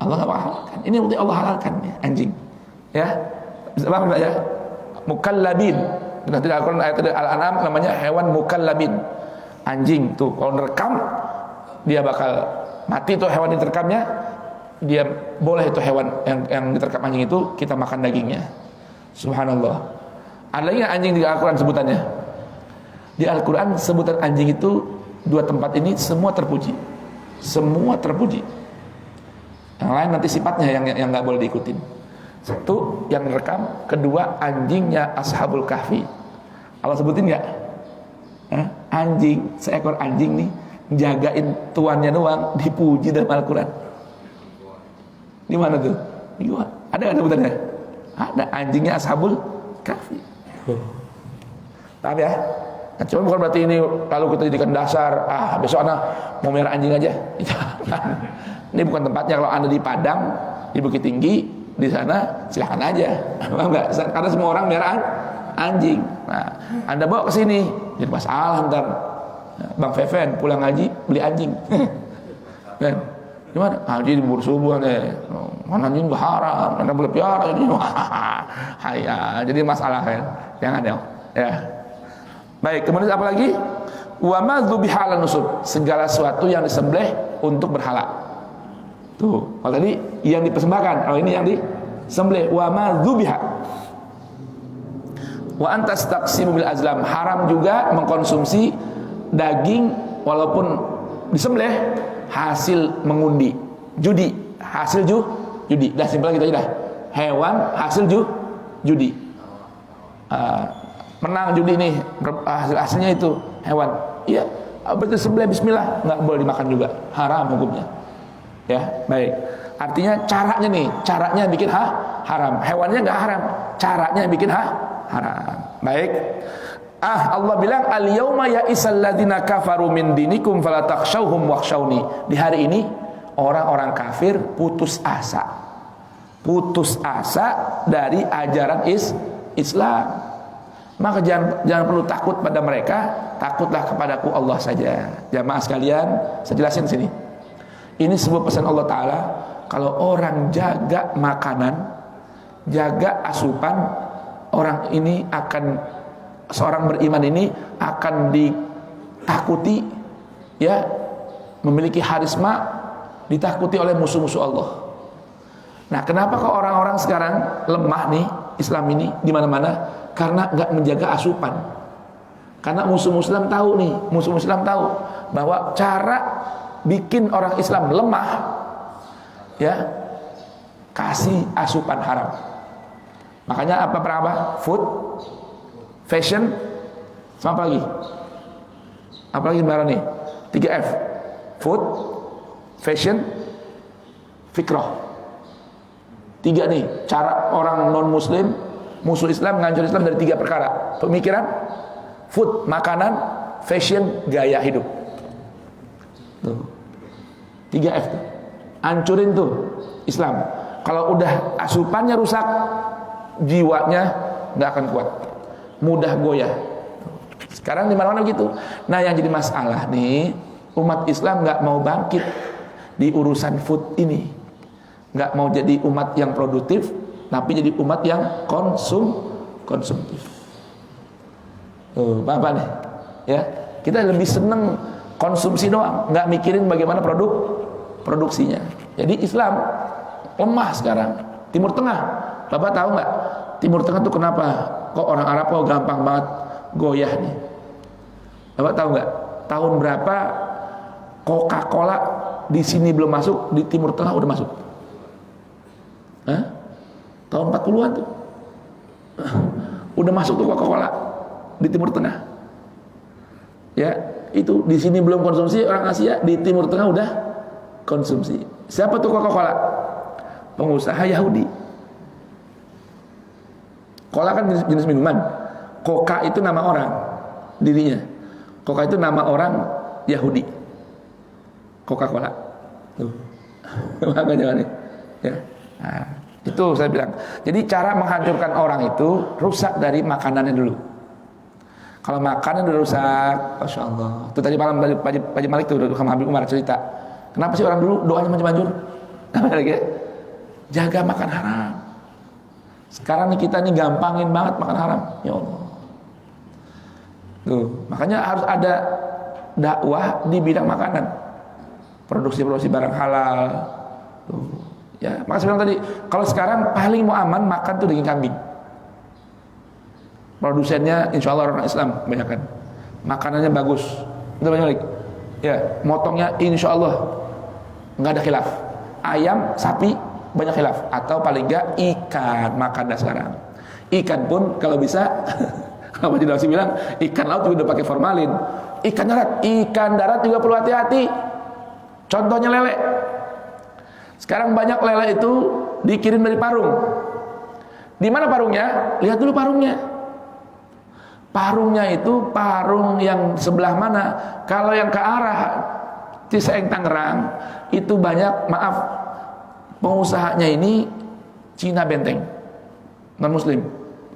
Allah nggak halalkan. Ini berarti Allah halalkan ya, anjing. Ya, paham nggak ya? Mukallabin. Nanti Al-Quran ayat Al-An'am namanya hewan mukallabin. Anjing tuh kalau nerekam dia bakal mati tuh hewan yang terekamnya. Dia boleh itu hewan yang diterkam anjing itu kita makan dagingnya. Subhanallah. Ada lagi anjing di Al-Quran sebutannya? Di Al-Quran sebutan anjing itu dua tempat ini semua terpuji. Semua terpuji. Yang lain nanti sifatnya yang nggak boleh diikutin. Satu yang rekam, kedua anjingnya Ashabul Kahfi. Allah sebutin nggak? Anjing, seekor anjing nih jagain tuannya doang, dipuji dalam Al-Quran. Di mana tuh? Di gua. Ada nggak sebutannya? Ada, anjingnya Ashabul Kahfi. Paham ya? Nah, cuma bukan berarti ini lalu kita jadikan dasar, besok anak mau merah anjing aja. Ini bukan tempatnya. Kalau Anda di Padang, di Bukit Tinggi, di sana silakan aja. Paham nggak? Karena semua orang merah anjing. Nah, Anda bawa ke sini, jadi masalah ntar. Bang Feven pulang ngaji beli anjing. Kan? Gimana? Haji di bubur subuh nih. Mana anjing haram, Anda boleh piara ini. Ya, jadi masalah kan. Jangan dong. Ya. Baik, kemudian apa lagi? Wa ma dzubiha 'ala nusub, segala sesuatu yang disembelih untuk berhala. Tuh, kalau tadi yang dipersembahkan, kalau ini yang disembelih. Wa ma dzubiha. Wa antas taqsimu bil azlam, haram juga mengkonsumsi daging walaupun disembelih hasil mengundi, judi, hasil judi. Dah simpel gitu aja dah. Hewan hasil judi. Menang judi nih, hasilnya itu hewan. Iya, berarti sembelih bismillah, nggak boleh dimakan juga, haram hukumnya. Ya, baik. Artinya caranya bikin haram. Hewannya nggak haram, caranya bikin haram. Baik. Allah bilang al-yauma ya'isal ladzina kafaru min dinikum fala takhshawhum wakhshawni. Di hari ini orang-orang kafir putus asa. putus asa dari ajaran Islam. Maka jangan perlu takut pada mereka, takutlah kepadaku Allah saja. Jamaah sekalian, saya jelasin sini. Ini sebuah pesan Allah Ta'ala. Kalau orang jaga makanan, jaga asupan, orang ini akan, seorang beriman ini akan ditakuti, ya, memiliki harisma, ditakuti oleh musuh-musuh Allah. Nah, kenapa kok orang-orang sekarang lemah nih Islam ini di mana-mana? Karena nggak menjaga asupan. Karena musuh-musuh Islam tahu nih, musuh-musuh Islam tahu bahwa cara bikin orang Islam lemah, ya, kasih asupan haram. Makanya apa? Food, fashion, sama apa lagi? Apa lagi barang nih? 3F. Food, fashion, fikrah. 3 nih, cara orang non-muslim, musuh Islam, menghancurkan Islam dari 3 perkara. Pemikiran, food, makanan, fashion, gaya hidup. Tuh. 3F tuh. Hancurin tuh Islam. Kalau udah asupannya rusak, jiwanya nggak akan kuat, mudah goyah. Sekarang di mana-mana begitu. Nah, yang jadi masalah nih, umat Islam nggak mau bangkit di urusan food ini, nggak mau jadi umat yang produktif, tapi jadi umat yang konsumtif. Apa nih? Ya, kita lebih seneng konsumsi doang, nggak mikirin bagaimana produksinya. Jadi Islam lemah sekarang. Timur Tengah, Bapak tahu nggak? Timur Tengah tuh kenapa? Kok orang Arab kok gampang banget goyah nih? Bapak tahu nggak? Tahun berapa Coca-Cola di sini belum masuk, di Timur Tengah udah masuk? Hah? Tahun 40-an tuh. Udah masuk tuh Coca-Cola di Timur Tengah. Ya, itu di sini belum konsumsi orang Asia, di Timur Tengah udah konsumsi. Siapa tuh Coca-Cola? Pengusaha Yahudi. Cola kan jenis minuman. Coca itu nama orang dirinya. Coca itu nama orang Yahudi. Coca-Cola. Tuh. Makanya nih. Ya. Nah, itu saya bilang. Jadi cara menghancurkan orang itu rusak dari makanannya dulu. Kalau makanan udah rusak, Masya Allah. Itu tadi malam Pak Haji Malik tuh sama Habib Umar cerita. Kenapa sih orang dulu doanya manjur-manjur? Jaga makan haram. Sekarang nih kita nih gampangin banget makan haram. Ya Allah. Tuh, makanya harus ada dakwah di bidang makanan. Produksi barang halal. Tuh. Ya, maka saya bilang tadi, kalau sekarang paling mau aman makan tuh daging kambing. Produsennya insya Allah orang Islam banyak kan. Makanannya bagus. Itu banyak lagi. Ya, motongnya insya Allah nggak ada khilaf. Ayam, sapi banyak khilaf. Atau paling nggak ikan makannya sekarang. Ikan pun kalau bisa, kalau Pak Haji bilang ikan laut juga udah pakai formalin. Ikan darat juga perlu hati-hati. Contohnya lele. Sekarang banyak lele itu dikirim dari Parung. Di mana parungnya? Lihat dulu parungnya. Parungnya itu parung yang sebelah mana? Kalau yang ke arah Ciseeng Tangerang itu banyak, maaf, pengusahanya ini Cina Benteng, non Muslim.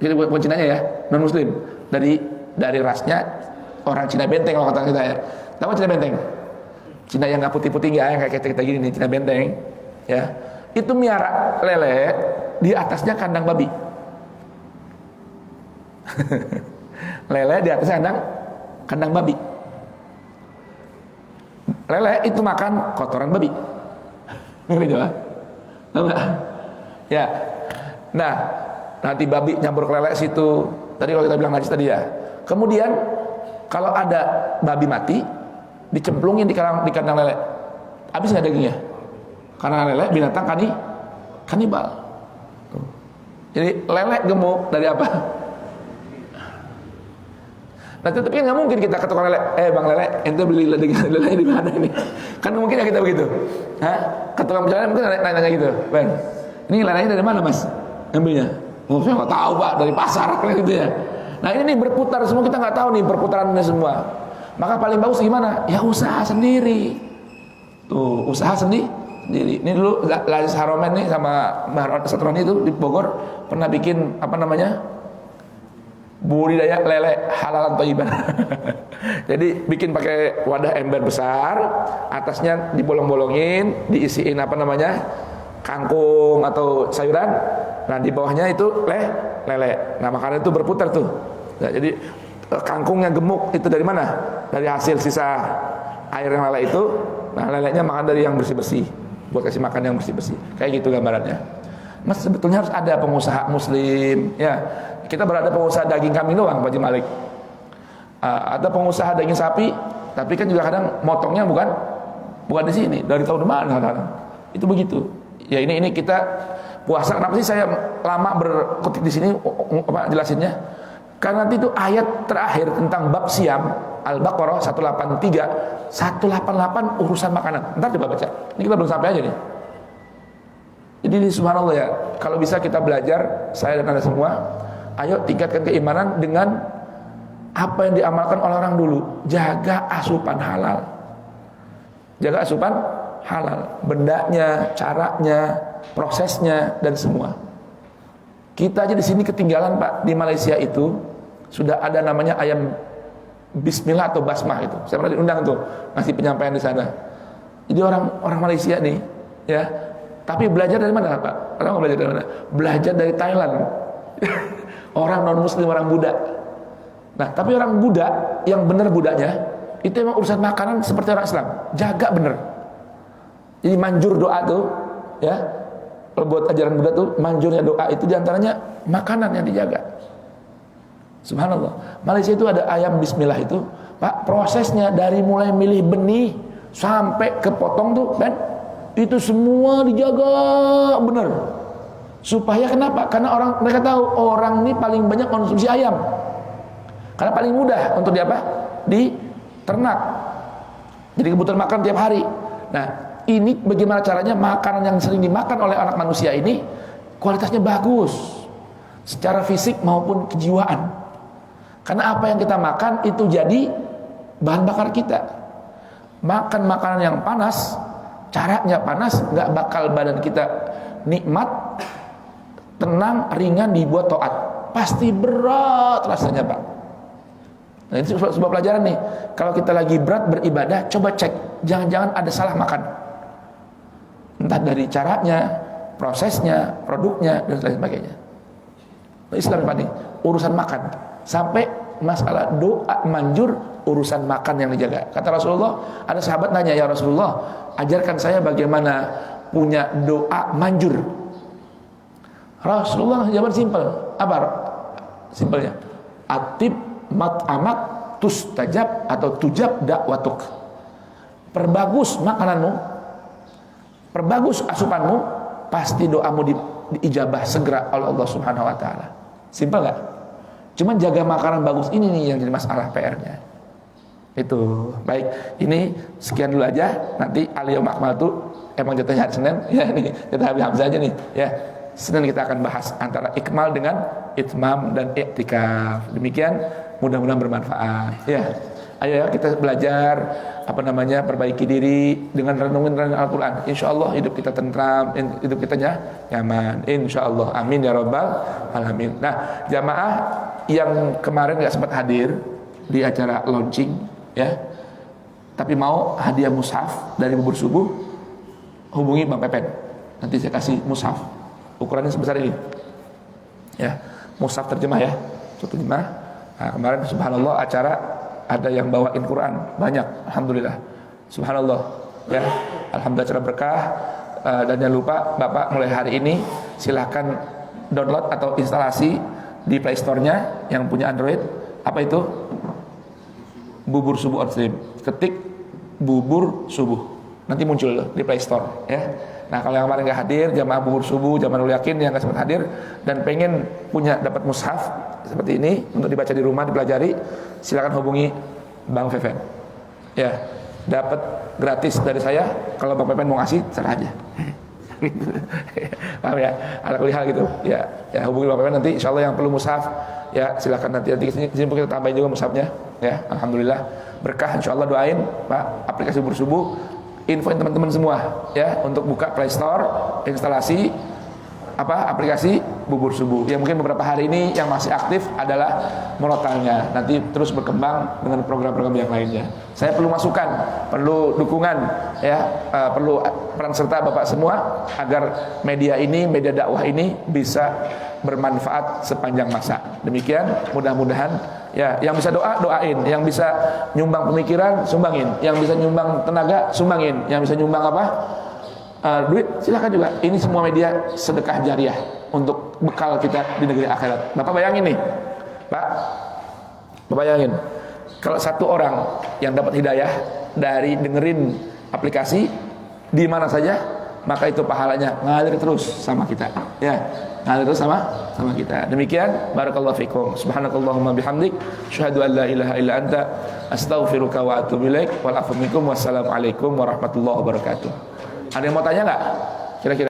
Jadi bukan Cinanya ya, non Muslim. Dari rasnya orang Cina Benteng kalau kata kita ya. Tahu Cina Benteng? Cina yang nggak putih-putih nggak, yang kayak kita gini nih, Cina Benteng. Ya, itu miara lele, di atasnya kandang babi. Lele di atasnya kandang babi. Lele itu makan kotoran babi. Gitu lah. Ya. Nah, nanti babi nyampur ke lele situ. Tadi kalau kita bilang najis tadi ya. Kemudian kalau ada babi mati, dicemplungin di kandang lele. Habis nggak dagingnya? Karena lele binatang kanibal. Jadi lele gemuk dari apa? Nah, tapi kan nggak mungkin kita ke tukang lele, bang lele, ente beli lele di mana ini? Kan mungkin ya kita begitu. Hah? Ke tukang lele mungkin nanya gitu, bang. Ini lelenya dari mana mas? Ambilnya? Oh, saya nggak tahu pak, dari pasar gitu ya. Nah ini nih berputar semua, kita nggak tahu nih perputarannya semua. Maka paling bagus gimana? Ya usaha sendiri. Tuh, usaha sendiri. Ini dulu Lazis Haromen nih sama Mbah Satroni itu di Bogor pernah bikin apa namanya, budidaya lele halalan thayyiban. Jadi bikin pakai wadah ember besar, atasnya dibolong-bolongin, diisiin apa namanya, kangkung atau sayuran. Nah di bawahnya itu lele. Nah makanan itu berputar tuh. Nah, jadi kangkungnya gemuk itu dari mana? Dari hasil sisa air yang lele itu. Nah lelenya makan dari yang bersih-bersih, buat kasih makan yang bersih-bersih. Kayak gitu gambarannya. Mas sebetulnya harus ada pengusaha muslim, ya. Kita berada pengusaha daging kambing doang, Pak Haji Malik. Ada pengusaha daging sapi, tapi kan juga kadang motongnya bukan di sini, dari tahun depan kadang-kadang. Itu begitu. Ya ini kita puasa. Kenapa sih saya lama berkutik di sini apa jelasinnya? Karena nanti itu ayat terakhir tentang bab siam, Al-Baqarah 183, 188 urusan makanan. Ntar coba baca. Ini kita belum sampai aja nih. Jadi subhanallah ya, kalau bisa kita belajar, saya dan Anda semua, ayo tingkatkan keimanan dengan apa yang diamalkan oleh orang dulu. Jaga asupan halal. Jaga asupan halal. Bendanya, caranya, prosesnya, dan semua. Kita aja di sini ketinggalan Pak. Di Malaysia itu sudah ada namanya ayam bismillah atau basmah itu. Saya pernah diundang tuh ngasih penyampaian di sana. Jadi orang Malaysia nih, ya. Tapi belajar dari mana Pak? Orang belajar dari mana? Belajar dari Thailand. Orang non muslim, orang Buddha. Nah, tapi orang Buddha yang benar Buddhanya itu emang urusan makanan seperti orang Islam. Jaga bener. Jadi manjur doa tuh, ya. Kalau buat ajaran Buddha tuh manjurnya doa itu diantaranya makanan yang dijaga. Subhanallah. Malaysia itu ada ayam bismillah itu, Pak, prosesnya dari mulai milih benih sampai ke potong tuh, dan itu semua dijaga bener. Supaya kenapa? Karena mereka tahu orang ini paling banyak konsumsi ayam. Karena paling mudah untuk di ternak. Jadi kebutuhan makan tiap hari. Nah, ini bagaimana caranya makanan yang sering dimakan oleh anak manusia ini kualitasnya bagus secara fisik maupun kejiwaan. Karena apa yang kita makan itu jadi bahan bakar kita. Makan makanan yang panas, caranya panas, nggak bakal badan kita nikmat, tenang, ringan, dibuat taat. Pasti berat rasanya Pak. Nah itu sebuah pelajaran nih. Kalau kita lagi berat beribadah, coba cek, jangan-jangan ada salah makan. Entah dari caranya, prosesnya, produknya, dan lain sebagainya. Islam Pak nih, urusan makan. Sampai masalah doa manjur, urusan makan yang dijaga. Kata Rasulullah, ada sahabat nanya, ya Rasulullah, ajarkan saya bagaimana punya doa manjur. Rasulullah jawaban simpel. Apa simpelnya? Atib mat'amak tustajab atau tujab dakwatuk. Perbagus makananmu, perbagus asupanmu, pasti doamu diijabah segera oleh Allah Subhanahu wa taala. Simpel enggak? Cuman jaga makanan bagus ini nih yang jadi masalah PR-nya. Itu. Baik, ini sekian dulu aja. Nanti al-yaum akmaltu emang jatuhnya hari Senin. Ya nih, kita habis aja nih, ya. Senin kita akan bahas antara ikmal dengan itmam dan i'tikaf. Demikian, mudah-mudahan bermanfaat. Ya. Ayo kita belajar perbaiki diri dengan renungin Al-Qur'an. Insyaallah hidup kita tentram, hidup kita nyaman. Insyaallah. Amin ya rabbal alamin. Nah, jamaah yang kemarin enggak sempat hadir di acara launching, ya. Tapi mau hadiah mushaf dari bubur subuh, hubungi Bang Pepen. Nanti saya kasih mushaf. Ukurannya sebesar ini. Ya, mushaf terjemah ya. Terjemah. Nah, kemarin subhanallah acara ada yang bawain Quran banyak, alhamdulillah. Subhanallah. Ya, alhamdulillah acara berkah. Dan jangan lupa Bapak mulai hari ini silahkan download atau instalasi di Play Store-nya yang punya Android. Apa itu? Bubur Subuh on Stream. Ketik bubur subuh. Nanti muncul di Play Store, ya. Nah, kalau yang kemarin nggak hadir, jamaah bubur subuh, jamaah Nurul Yakin yang nggak sempat hadir dan pengen dapat mushaf seperti ini untuk dibaca di rumah, dipelajari, silakan hubungi Bang Feven. Ya, dapat gratis dari saya. Kalau Bang Feven mau ngasih, serah aja. Paham ya? Ala kulli hal gitu. Ya, hubungi Bang Feven nanti. Insyaallah yang perlu mushaf, ya silakan nanti sini kita tambahin juga mushafnya. Ya, alhamdulillah berkah. Insyaallah doain Pak aplikasi bubur subuh infoin teman-teman semua ya untuk buka Play Store, instalasi aplikasi Bubur Subuh. Yang mungkin beberapa hari ini yang masih aktif adalah Murotalnya. Nanti terus berkembang dengan program-program yang lainnya. Saya perlu masukan, perlu dukungan ya, perlu peran serta Bapak semua agar media ini, media dakwah ini bisa bermanfaat sepanjang masa. Demikian, mudah-mudahan ya, yang bisa doa doain, yang bisa nyumbang pemikiran sumbangin, yang bisa nyumbang tenaga sumbangin, yang bisa nyumbang duit silakan juga. Ini semua media sedekah jariah untuk bekal kita di negeri akhirat. Bapak bayangin nih, Pak, Bapak bayangin kalau satu orang yang dapat hidayah dari dengerin aplikasi di mana saja, maka itu pahalanya ngalir terus sama kita ya, ngalir terus sama kita. Demikian, barakallahu fikum, subhanakallahumma bihamdik, syahadu an la ilaha illa anta, astaghfiruka wa atubu ilaik, wal afu minkum, wassalamualaikum warahmatullahi wabarakatuh. Ada yang mau tanya nggak? Kira-kira